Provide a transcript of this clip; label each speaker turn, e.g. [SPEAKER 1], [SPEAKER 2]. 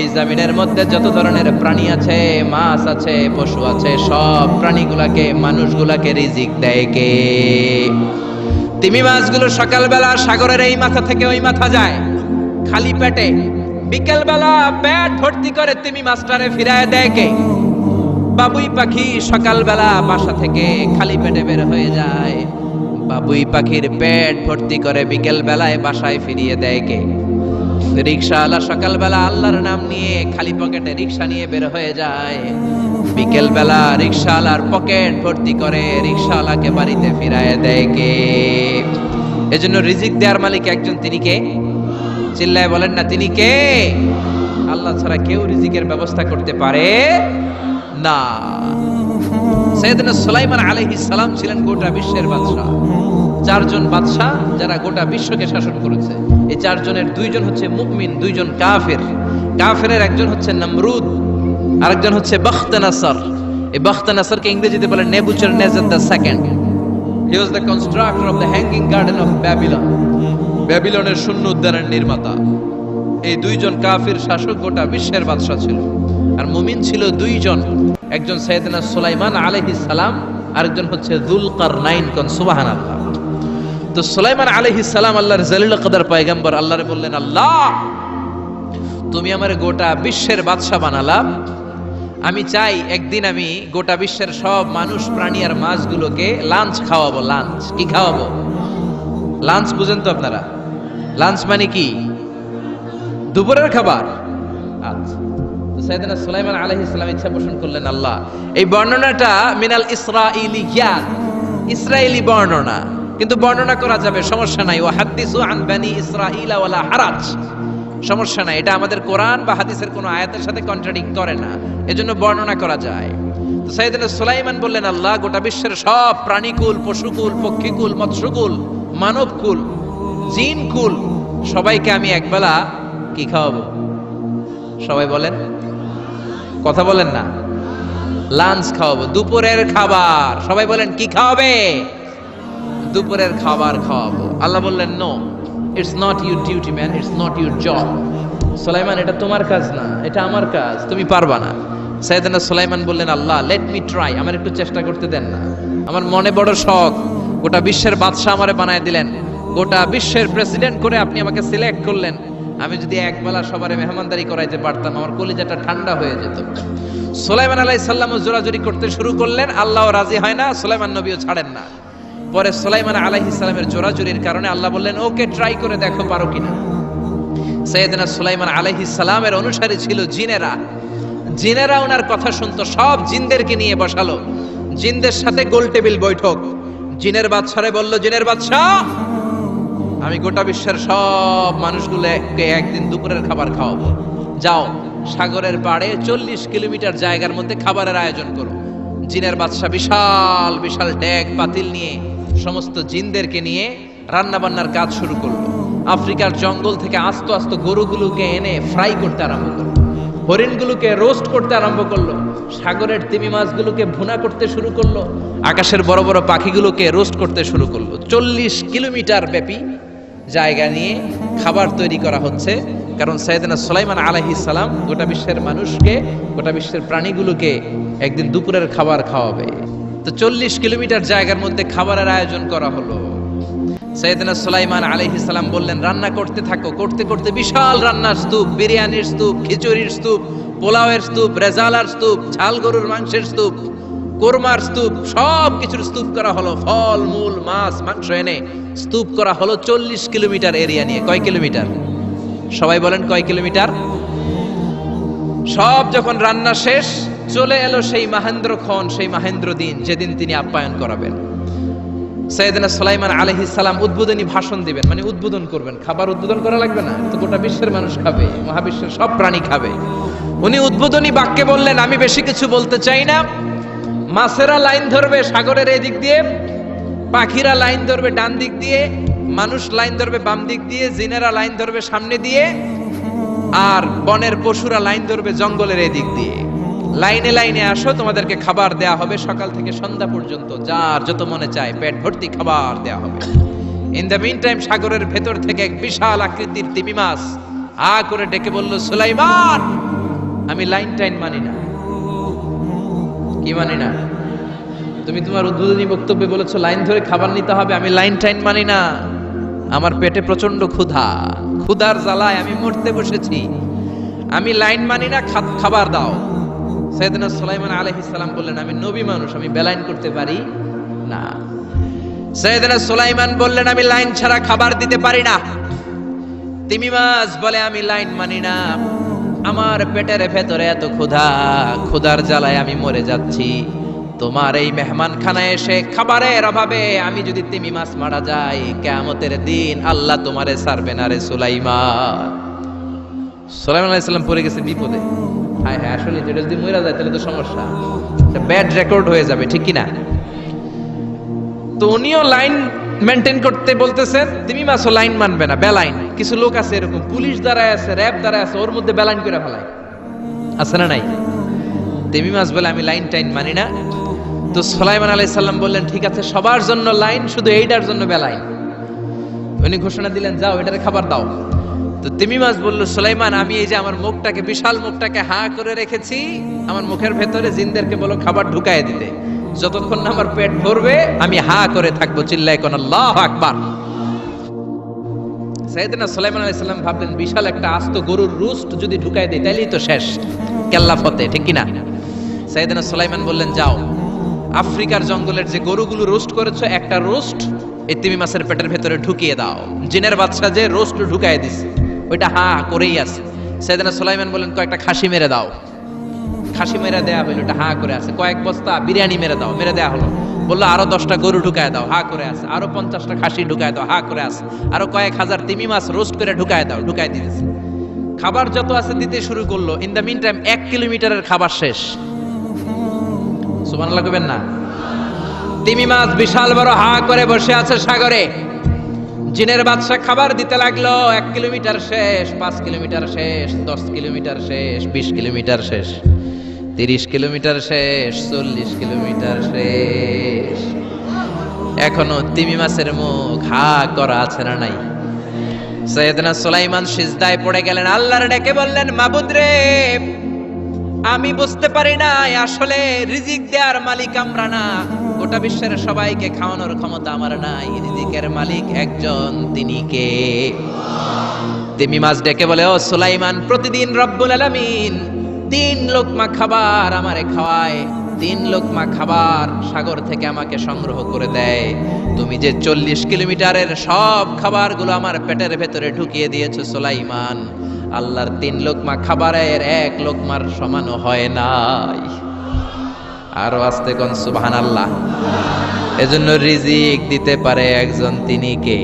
[SPEAKER 1] এই জমিনের মধ্যে যত ধরনের প্রাণী আছে, মাছ আছে, পশু আছে, সব প্রাণীগুলাকে মানুষগুলাকে রিজিক দেয় কে? তিমি মাছগুলো সকালবেলা সাগরের এই মাথা থেকে ওই মাথা যায় খালি পেটে, বিকেলবেলা পেট ভর্তি করে তিমি মাছটারে ফিরায় দেয় কে? বাবুই পাখি সকালবেলা বাসা থেকে খালি পেটে বের হয়ে যায়, বাবুই পাখির পেট ভর্তি করে বিকেল বেলায় বাসায় ফিরিয়ে দেয় কে? রিক্সাওয়ালা সকালবেলা আল্লাহর নাম নিয়ে খালি পকেটে রিক্সা নিয়ে বের হয়ে যায়, বিকেল বেলা রিক্সাওয়ালার পকেট ভর্তি করে রিক্সাওয়ালাকে বাড়িতে ফিরায় দেয় কে? এজন্য রিজিক দেওয়ার মালিক একজন, তিনি কে? চিল্লায় বলেন না, তিনি কে? আল্লাহ ছাড়া কেউ রিজিকের ব্যবস্থা করতে পারে না। সাইয়েদনা সুলাইমান আলাইহিস সালাম ছিলেন গোটা বিশ্বের বাদশা। চারজন বাদশা যারা গোটা বিশ্বকে শাসন করেছে, এই চারজনের দুইজন হচ্ছে মুমিন, দুইজন কাফের। কাফেরের একজন হচ্ছে নমরুদ, আরেকজন হচ্ছে বখতনাসর। এই বখতনাসরকে ইংরেজিতে বলে Nebuchadnezzar the second. He was the constructor of the hanging garden of Babylon. ব্যাবিলনের শূন্য উদ্যানের নির্মাতা। এই দুইজন কাফির শাসক গোটা বিশ্বের বাদশা ছিল। আর মুমিন ছিল দুইজন, একজন সাইয়েদনা সুলাইমান আলাইহিস সালাম, আরেকজন হচ্ছে যুলকারনাইন। কোন সুবহানাল্লাহ। তো সুলাইমান আলাইহিস সালাম আল্লাহর জলিল কদর পয়গম্বর, আল্লাহরে বললেন, আল্লাহ তুমি আমারে গোটা বিশ্বের বাদশা বানালা, আমি চাই একদিন আমি গোটা বিশ্বের সব মানুষ, প্রাণী আর মাছগুলোকে লাঞ্চ খাওয়াবো। লাঞ্চ কি খাওয়াবো? লাঞ্চ বুঝেন তো আপনারা? লাঞ্চ মানে কি? দুপুরের খাবার। আচ্ছা, সাইয়েদনা সুলাইমান আলাইহিস সালাম ইচ্ছা পোষণ করলেন, আল্লাহ এই বর্ণনাটা মিনাল ইসরাঈলিয়াত, ইসরায়েলি বর্ণনা, কিন্তু বর্ণনা করা যাবে, সমস্যা নাই। ওয়া হাদিসু আন বানি ইসরাঈলা ওয়ালা হারাজ, সমস্যা নাই, এটা আমাদের কোরআন বা হাদিসের কোনো আয়াতের সাথে কন্ট্রাডিক্ট করে না, এজন্য বর্ণনা করা যায়। তো সাইয়েদনা সুলাইমান বললেন, আল্লাহ গোটা বিশ্বের সব প্রাণীকুল, পশুকুল, পক্ষীকুল, মৎস্যকুল, মানবকুল, জিনকুল, সবাইকে আমি একবেলা কি খাওয়াবো? সবাই বলেন, কথা বলেন না। লাঞ্চ খাওয়াবো, দুপুরের খাবার। সবাই বলেন, কি খাওয়াবে? দুপুরের খাবার খাওয়াবো। আল্লাহ বললেন, no, it's not your duty man, it's not your job. Sulaiman, এটা তোমার কাজ না, এটা আমার কাজ, তুমি পারবা না। সাইয়েদনা সুলাইমান বললেন, আল্লাহ লেট মি ট্রাই, আমার একটু চেষ্টা করতে দেন না, আমার মনে বড় শখ, গোটা বিশ্বের বাদশা আমারে বানায় দিলেন, গোটা বিশ্বের প্রেসিডেন্ট করে আপনি আমাকে সিলেক্ট করলেন, আমি যদি একবেলা সবারে মেহমানদারি করাইতে পারতাম, আমার কলিজাটা ঠান্ডা হয়ে যেত। সুলাইমান আলাইহিস সালাম জোরাজুরি করতে শুরু করলেন, আল্লাহও রাজি হয় না, সুলাইমান নবীও ছাড়েন না। পরে সুলাইমান আলাইহিস সালামের জোরাজুরির কারণে আল্লাহ বললেন, ওকে ট্রাই করে দেখো পারো কিনা। সাইয়েদনা সুলাইমান আলাইহিস সালামের অনুসারী ছিল জিনেরা। জিনেরা ওনার কথা শুনতো, সব জিনদেরকে নিয়ে বসালো, জিনদের সাথে গোল টেবিল বৈঠক। জিনের বাদশারে বলল, জিনের বাদশা, আমি গোটা বিশ্বের সব মানুষগুলোকে একদিন দুপুরের খাবার খাওয়াবো, যাও সাগরের পাড়ে 40 কিলোমিটার জায়গার মধ্যে খাবারের আয়োজন করো। জিনের বাদশা বিশাল বিশাল ডেক পাতিল নিয়ে সমস্ত জিনদেরকে নিয়ে রান্না বান্নার কাজ শুরু করলো। আফ্রিকার জঙ্গল থেকে আস্ত আস্ত গরুগুলোকে এনে ফ্রাই করতে আরম্ভ করলো, হরিণগুলোকে রোস্ট করতে আরম্ভ করলো, সাগরের তিমি মাছগুলোকে ভুনা করতে শুরু করলো, আকাশের বড় বড় পাখিগুলোকে রোস্ট করতে শুরু করলো। 40 কিলোমিটার ব্যাপী জায়গা নিয়ে খাবার তৈরি করা হচ্ছে, কারণ সাইয়েদনা সুলাইমান আলাইহিস সালাম গোটা বিশ্বের মানুষকে, গোটা বিশ্বের প্রাণীগুলোকে একদিন দুপুরের খাবার খাওয়াবে। তো 40 কিলোমিটার জায়গার মধ্যে খাবারের আয়োজন করা হলো। সাইয়েদনা সুলাইমান আলাইহিস সালাম বললেন, রান্না করতে থাকো। করতে করতে বিশাল রান্নার স্তূপ, বিরিয়ানির স্তূপ, খিচুড়ির স্তূপ, পোলাওয়ের স্তূপ, রেজালার স্তূপ, ঝাল গরুর মাংসের স্তূপ, কোরমার স্তূপ, সব কিছুর স্তূপ করা হলো। ফল মূল মাছ মাংস এনে স্তূপ করা হলো 40 কিলোমিটার এরিয়া নিয়ে। কয় কিলোমিটার? সবাই বলেন, কয় কিলোমিটার? সব যখন রান্না শেষ, চলে এলো সেই মহেন্দ্রক্ষণ, সেই মহেন্দ্র দিন, যেদিন তিনি আপ্যায়ন করাবেন। সাইয়েদনা সুলাইমান আলাইহিস সালাম উদ্বোধনী ভাষণ দিবেন, মানে উদ্বোধন করবেন। খাবার উদ্বোধন করা লাগবে না, তো গোটা বিশ্বের মানুষ খাবে, মহাবিশ্বের সব প্রাণী খাবে। উনি উদ্বোধনী বাক্যে বললেন, আমি বেশি কিছু বলতে চাই না, মাছেরা লাইন ধরবে সাগরের এই দিক দিয়ে, পাখিরা লাইন ধরবে ডান দিক দিয়ে, মানুষ লাইন ধরবে বাম দিক দিয়ে, জিনেরা লাইন ধরবে সামনে দিয়ে, আর বনের পশুরা লাইন ধরবে জঙ্গলের এই দিক দিয়ে। লাইনে লাইনে আসো, তোমাদেরকে খাবার দেয়া হবে সকাল থেকে সন্ধ্যা পর্যন্ত, যার যত মনে চায় পেট ভর্তি খাবার দেয়া হবে। ইন দ্য মিন টাইম সাগরের ভেতর থেকে এক বিশাল আকৃতির তিমি মাছ আ করে ডেকে বলল, সুলাইমান, আমি লাইন টাইন মানি না। কি মানি না? তুমি তোমার উদ্বোধনী বক্তব্যে বলেছো লাইন ধরে খাবার নিতে হবে, আমি লাইন টাইন মানি না। আমার পেটে প্রচন্ড ক্ষুধা, ক্ষুধার জ্বালায় আমি মরতে বসেছি, আমি লাইন মানি না, খাবার দাও। সাইয়েদনা সুলাইমান আলাইহিস সালাম বললেন, আমি নবী মানুষ, আমি বেলাইন করতে পারি না। সাইয়েদনা সুলাইমান বললেন, আমি লাইন ছাড়া খাবার দিতে পারি না। তিমি মাছ বলে, আমি লাইন মানি না, আমার পেটের ভেতরে এত ক্ষুধা, ক্ষুধার জ্বালায় আমি মরে যাচ্ছি। তোমার এই মেহমানখানায় এসে খাবারের অভাবে আমি যদি তিমি মাছ মারা যাই, কিয়ামতের দিন আল্লাহ তোমারে ছাড়বে না রে সুলাইমান। সুলাইমান আলাইহিস সালাম পড়ে গেছে বিপদে। হায় হায়, আসলে যেটা যদি মরে যায় তাহলে তো সমস্যা, একটা ব্যাড রেকর্ড হয়ে যাবে, ঠিক কি না? তো উনিও লাইন মেনটেন করতে বলতেছেন, তিমি মাছও লাইন মানবে না, বেলাইন। কিছু লোক আছে এরকম, পুলিশ দাঁড়ায় আছে, র্যাব দাঁড়ায় আছে, ওর মধ্যে বেলাইন করে ফেলায়, আছে না নাই? তিমি মাছ বলে, আমি লাইন টাইন মানি না। তো সুলাইমান আলাইহিস সালাম বললেন, ঠিক আছে, সবার জন্য লাইন, শুধু এইটার জন্য বেলাইন। উনি ঘোষণা দিলেন, যাও এটারে খাবার দাও। তো তিমি মাছ বলল, সুলাইমান, আমি এই যে আমার মুখটাকে, বিশাল মুখটাকে হা করে রেখেছি, আমার মুখের ভেতরে জিনদেরকে বলো খাবার ঢুকায় দিতে, যতক্ষণ না আমার পেট ভরবে আমি হা করে থাকবো, চিল্লায় কোন আল্লাহু আকবার। সাইয়েদনা সুলাইমান আলাইহিস সালাম ভাবলেন, বিশাল একটা আস্ত গরুর রোস্ট যদি ঢুকায় দেই তাইলেই তো শেষ, কেল্লা ফতে, ঠিক কি না? সাইয়েদনা সুলাইমান বললেন, যাও আফ্রিকার জঙ্গলের যে গরুগুলো রোস্ট করেছো, একটা রোস্ট এই তিমি মাছের পেটের ভেতরে ঢুকিয়ে দাও। জিনের বাদশা যে রোস্ট ঢুকায় দিছে, ওইটা হা করেই আছে। সাইয়েদনা সুলাইমান বললেন, কয়েকটা খাসি মেরে দাও। খাসি মেরে দেয়া হইলো, ওটা হা করে আছে। কয়েক বস্তা বিরিয়ানি মেরে দাও, মেরে দেয়া হলো। বললো, আরো 10টা গরু ঢুকায় দাও, হা করে আছে। আরো 50টা খাসি ঢুকায় দাও, হা করে আছে। আরো কয়েক হাজার তিমি মাছ রোস্ট করে ঢুকায় দাও, ঢুকায় দিতেছে। খাবার যত আছে দিতে শুরু করলো। ইন দ্য মিন টাইম 1 কিলোমিটারের খাবার শেষ। সুবহানাল্লাহ কইবেন না? তিমি মাছ বিশাল বড় হা করে বসে আছে সাগরে। জিনের বাদশা খাবার দিতে লাগলো। 1 কিলোমিটার শেষ, 5 কিলোমিটার শেষ, 10 কিলোমিটার শেষ, 20 কিলোমিটার শেষ, 30 কিলোমিটার শেষ, 40 কিলোমিটার শেষ। এখনো তিমি মাছের মুখ হা করা আছে না নাই? সাইয়েদনা সুলাইমান সিজদায় পড়ে গেলেন, আল্লাহর ডেকে বললেন, মাবুদ রে, আমি বুঝতে পারি না আসলে রিজিক দেওয়ার মালিক আমরা না, গোটা বিশ্বের সবাইকে খাওয়ানোর ক্ষমতা আমার নাই, রিজিকের মালিক একজন, তিনি কে? তিমি মাছ ডেকে বলে, ও সুলাইমান, প্রতিদিন রব্বুল আলামিন 3 লোকমা খাবার আমারে খাওয়ায়, 3 লোকমা খাবার সাগর থেকে আমাকে সংগ্রহ করে দেয়। তুমি যে 40 কিলোমিটারের সব খাবারগুলো আমার পেটের ভেতরে ঢুকিয়ে দিয়েছো সুলাইমান, আল্লাহর 3 লোকমা খাবারের 1 লোকমার সমানও হয় নাই। আরো আস্তে কোন সুবহানাল্লাহ। এজন্য রিজিক দিতে পারে একজন, তিনি কে?